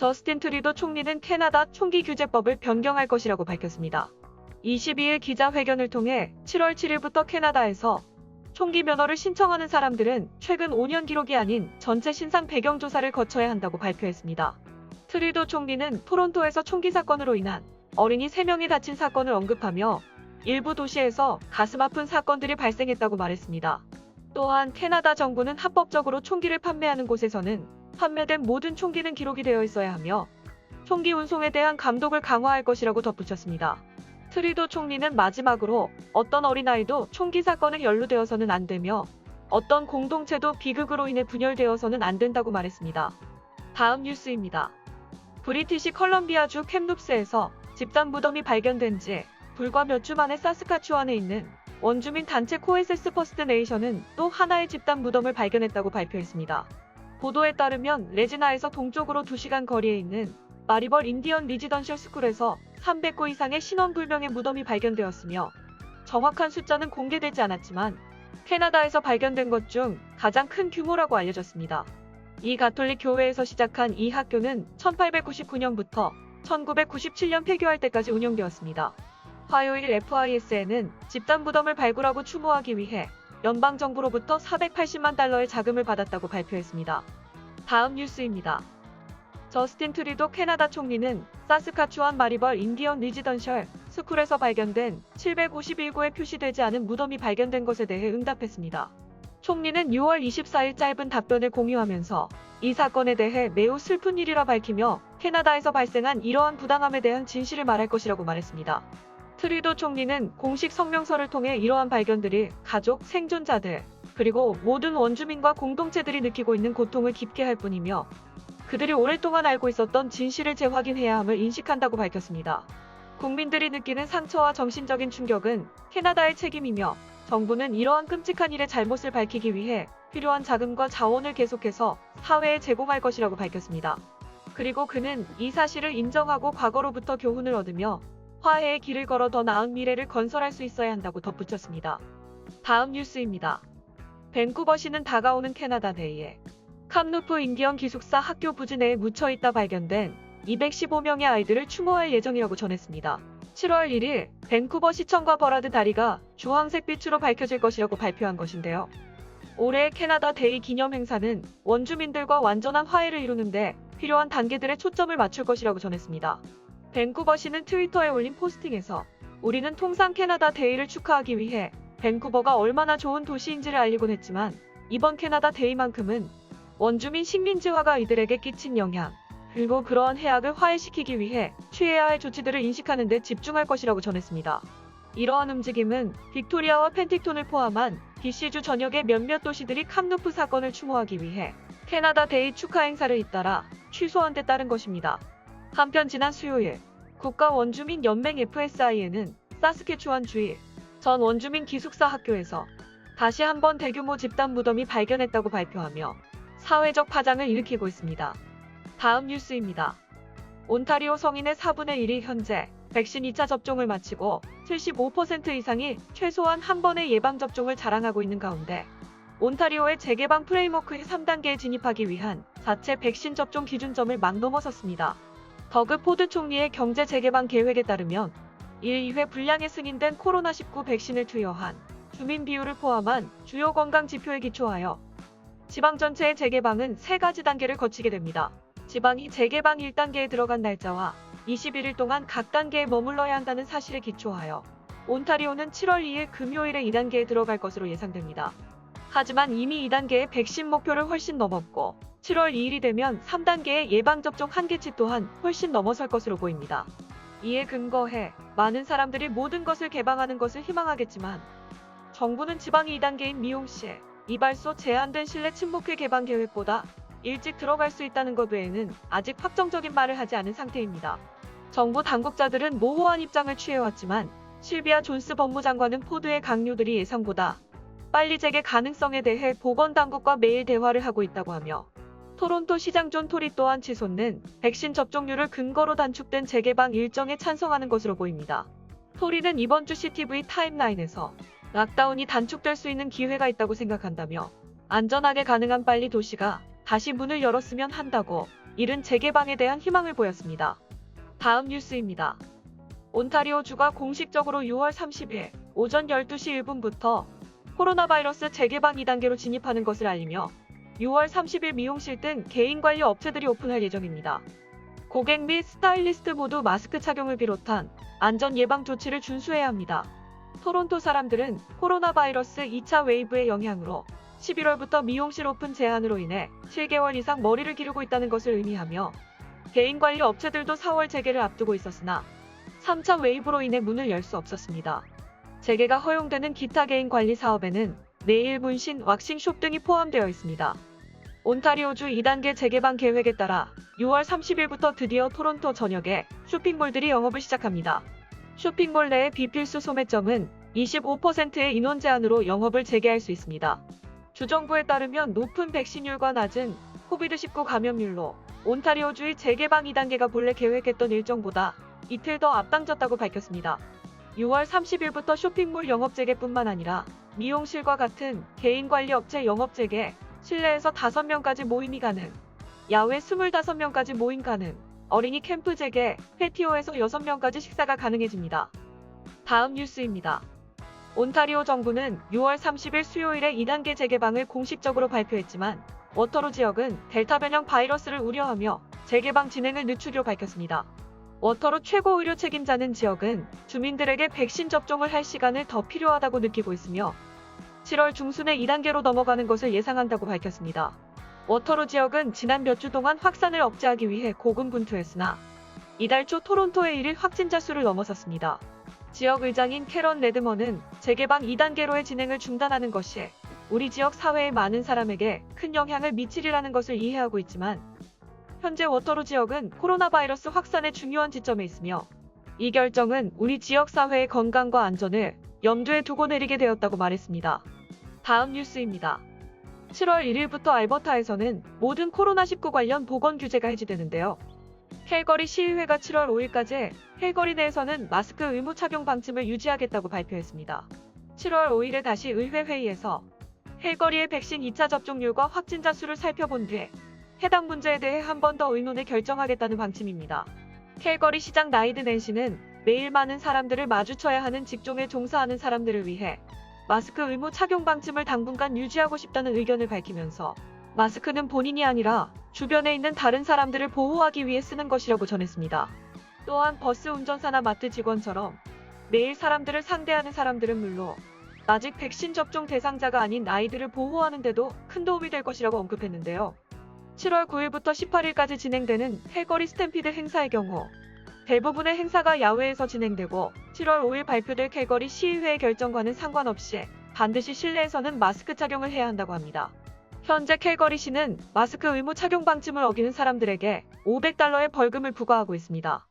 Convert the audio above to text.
저스틴 트리도 총리는 캐나다 총기 규제법을 변경할 것이라고 밝혔습니다. 22일 기자회견을 통해 7월 7일부터 캐나다에서 총기 면허를 신청하는 사람들은 최근 5년 기록이 아닌 전체 신상 배경 조사를 거쳐야 한다고 발표했습니다. 트리도 총리는 토론토에서 총기 사건으로 인한 어린이 3명이 다친 사건을 언급하며 일부 도시에서 가슴 아픈 사건들이 발생했다고 말했습니다. 또한 캐나다 정부는 합법적으로 총기를 판매하는 곳에서는 판매된 모든 총기는 기록이 되어 있어야 하며 총기 운송에 대한 감독을 강화할 것이라고 덧붙였습니다. 트리도 총리는 마지막으로 어떤 어린아이도 총기 사건에 연루되어서는 안 되며 어떤 공동체도 비극으로 인해 분열되어서는 안 된다고 말했습니다. 다음 뉴스입니다. 브리티시 컬럼비아주 캡룹스에서 집단 무덤이 발견된 지 불과 몇 주 만에 사스카추완에 있는 원주민 단체 코에세스 퍼스트 네이션은 또 하나의 집단 무덤을 발견했다고 발표했습니다. 보도에 따르면 레지나에서 동쪽으로 2시간 거리에 있는 마리벌 인디언 리지던셜 스쿨에서 300구 이상의 신원불명의 무덤이 발견되었으며 정확한 숫자는 공개되지 않았지만 캐나다에서 발견된 것 중 가장 큰 규모라고 알려졌습니다. 이 가톨릭 교회에서 시작한 이 학교는 1899년부터 1997년 폐교할 때까지 운영되었습니다. 화요일 FRESN은 집단 무덤을 발굴하고 추모하기 위해 연방정부로부터 480만 달러의 자금을 받았다고 발표했습니다. 다음 뉴스입니다. 저스틴 트리도 캐나다 총리는 사스카추완 마리벌 인디언 리지던셜 스쿨에서 발견된 751구에 표시되지 않은 무덤이 발견된 것에 대해 응답했습니다. 총리는 6월 24일 짧은 답변을 공유하면서 이 사건에 대해 매우 슬픈 일이라 밝히며 캐나다에서 발생한 이러한 부당함에 대한 진실을 말할 것이라고 말했습니다. 트리도 총리는 공식 성명서를 통해 이러한 발견들이 가족, 생존자들, 그리고 모든 원주민과 공동체들이 느끼고 있는 고통을 깊게 할 뿐이며 그들이 오랫동안 알고 있었던 진실을 재확인해야 함을 인식한다고 밝혔습니다. 국민들이 느끼는 상처와 정신적인 충격은 캐나다의 책임이며 정부는 이러한 끔찍한 일의 잘못을 밝히기 위해 필요한 자금과 자원을 계속해서 사회에 제공할 것이라고 밝혔습니다. 그리고 그는 이 사실을 인정하고 과거로부터 교훈을 얻으며 화해의 길을 걸어 더 나은 미래를 건설할 수 있어야 한다고 덧붙였습니다. 다음 뉴스입니다. 밴쿠버시는 다가오는 캐나다 데이에 캄루프 인디언 기숙사 학교 부지 내에 묻혀있다 발견된 215명의 아이들을 추모할 예정이라고 전했습니다. 7월 1일 밴쿠버 시청과 버라드 다리가 주황색 빛으로 밝혀질 것이라고 발표한 것인데요. 올해의 캐나다 데이 기념 행사는 원주민들과 완전한 화해를 이루는데 필요한 단계들에 초점을 맞출 것이라고 전했습니다. 밴쿠버시는 트위터에 올린 포스팅에서 우리는 통상 캐나다 데이를 축하하기 위해 밴쿠버가 얼마나 좋은 도시인지를 알리곤 했지만 이번 캐나다 데이만큼은 원주민 식민지화가 이들에게 끼친 영향, 그리고 그러한 해악을 화해시키기 위해 취해야 할 조치들을 인식하는 데 집중할 것이라고 전했습니다. 이러한 움직임은 빅토리아와 펜틱톤을 포함한 BC주 전역의 몇몇 도시들이 캄루프 사건을 추모하기 위해 캐나다 데이 축하 행사를 잇따라 취소한 데 따른 것입니다. 한편 지난 수요일 국가원주민연맹 FSIN은 사스케추완 주일 전 원주민 기숙사 학교에서 다시 한번 대규모 집단 무덤이 발견했다고 발표하며 사회적 파장을 일으키고 있습니다. 다음 뉴스입니다. 온타리오 성인의 4분의 1이 현재 백신 2차 접종을 마치고 75% 이상이 최소한 한 번의 예방접종을 자랑하고 있는 가운데 온타리오의 재개방 프레임워크의 3단계에 진입하기 위한 자체 백신 접종 기준점을 막 넘어섰습니다. 더그 포드 총리의 경제 재개방 계획에 따르면 1-2회 분량에 승인된 코로나19 백신을 투여한 주민 비율을 포함한 주요 건강 지표에 기초하여 지방 전체의 재개방은 3가지 단계를 거치게 됩니다. 지방이 재개방 1단계에 들어간 날짜와 21일 동안 각 단계에 머물러야 한다는 사실에 기초하여 온타리오는 7월 2일 금요일에 2단계에 들어갈 것으로 예상됩니다. 하지만 이미 2단계의 백신 목표를 훨씬 넘었고 7월 2일이 되면 3단계의 예방접종 한계치 또한 훨씬 넘어설 것으로 보입니다. 이에 근거해 많은 사람들이 모든 것을 개방하는 것을 희망하겠지만 정부는 지방 2단계인 미용실, 이발소 제한된 실내 침묵회 개방 계획보다 일찍 들어갈 수 있다는 것 외에는 아직 확정적인 말을 하지 않은 상태입니다. 정부 당국자들은 모호한 입장을 취해왔지만 실비아 존스 법무장관은 포드의 강요들이 예상보다 빨리 재개 가능성에 대해 보건당국과 매일 대화를 하고 있다고 하며 토론토 시장 존 토리 또한 치솟는 백신 접종률을 근거로 단축된 재개방 일정에 찬성하는 것으로 보입니다. 토리는 이번 주 CTV 타임라인에서 락다운이 단축될 수 있는 기회가 있다고 생각한다며 안전하게 가능한 빨리 도시가 다시 문을 열었으면 한다고 이른 재개방에 대한 희망을 보였습니다. 다음 뉴스입니다. 온타리오주가 공식적으로 6월 30일 오전 12시 1분부터 코로나 바이러스 재개방 2단계로 진입하는 것을 알리며 6월 30일 미용실 등 개인관리 업체들이 오픈할 예정입니다. 고객 및 스타일리스트 모두 마스크 착용을 비롯한 안전 예방 조치를 준수해야 합니다. 토론토 사람들은 코로나 바이러스 2차 웨이브의 영향으로 11월부터 미용실 오픈 제한으로 인해 7개월 이상 머리를 기르고 있다는 것을 의미하며 개인관리 업체들도 4월 재개를 앞두고 있었으나 3차 웨이브로 인해 문을 열 수 없었습니다. 재개가 허용되는 기타 개인관리 사업에는 네일 문신, 왁싱숍 등이 포함되어 있습니다. 온타리오주 2단계 재개방 계획에 따라 6월 30일부터 드디어 토론토 전역에 쇼핑몰들이 영업을 시작합니다. 쇼핑몰 내의 비필수 소매점은 25%의 인원 제한으로 영업을 재개할 수 있습니다. 주정부에 따르면 높은 백신율과 낮은 코비드19 감염률로 온타리오주의 재개방 2단계가 본래 계획했던 일정보다 이틀 더 앞당겼다고 밝혔습니다. 6월 30일부터 쇼핑몰 영업 재개뿐만 아니라 미용실과 같은 개인관리업체 영업 재개, 실내에서 5명까지 모임이 가능, 야외 25명까지 모임 가능, 어린이 캠프 재개, 패티오에서 6명까지 식사가 가능해집니다. 다음 뉴스입니다. 온타리오 정부는 6월 30일 수요일에 2단계 재개방을 공식적으로 발표했지만 워터로 지역은 델타 변형 바이러스를 우려하며 재개방 진행을 늦추기로 밝혔습니다. 워터로 최고 의료 책임자는 지역은 주민들에게 백신 접종을 할 시간을 더 필요하다고 느끼고 있으며 7월 중순에 2단계로 넘어가는 것을 예상한다고 밝혔습니다. 워터로 지역은 지난 몇 주 동안 확산을 억제하기 위해 고군분투했으나 이달 초 토론토의 1일 확진자 수를 넘어섰습니다. 지역 의장인 캐런 레드먼은 재개방 2단계로의 진행을 중단하는 것이 우리 지역 사회의 많은 사람에게 큰 영향을 미치리라는 것을 이해하고 있지만 현재 워터로 지역은 코로나 바이러스 확산의 중요한 지점에 있으며 이 결정은 우리 지역 사회의 건강과 안전을 염두에 두고 내리게 되었다고 말했습니다. 다음 뉴스입니다. 7월 1일부터 알버타에서는 모든 코로나19 관련 보건 규제가 해지되는데요. 캘거리 시의회가 7월 5일까지 캘거리 내에서는 마스크 의무 착용 방침을 유지하겠다고 발표했습니다. 7월 5일에 다시 의회 회의에서 캘거리의 백신 2차 접종률과 확진자 수를 살펴본 뒤에 해당 문제에 대해 한 번 더 의논해 결정하겠다는 방침입니다. 캘거리 시장 나이드 낸시는 매일 많은 사람들을 마주쳐야 하는 직종에 종사하는 사람들을 위해 마스크 의무 착용 방침을 당분간 유지하고 싶다는 의견을 밝히면서 마스크는 본인이 아니라 주변에 있는 다른 사람들을 보호하기 위해 쓰는 것이라고 전했습니다. 또한 버스 운전사나 마트 직원처럼 매일 사람들을 상대하는 사람들은 물론 아직 백신 접종 대상자가 아닌 아이들을 보호하는 데도 큰 도움이 될 것이라고 언급했는데요. 7월 9일부터 18일까지 진행되는 캘거리 스탬피드 행사의 경우 대부분의 행사가 야외에서 진행되고 7월 5일 발표될 캘거리 시의회의 결정과는 상관없이 반드시 실내에서는 마스크 착용을 해야 한다고 합니다. 현재 캘거리시는 마스크 의무 착용 방침을 어기는 사람들에게 $500의 벌금을 부과하고 있습니다.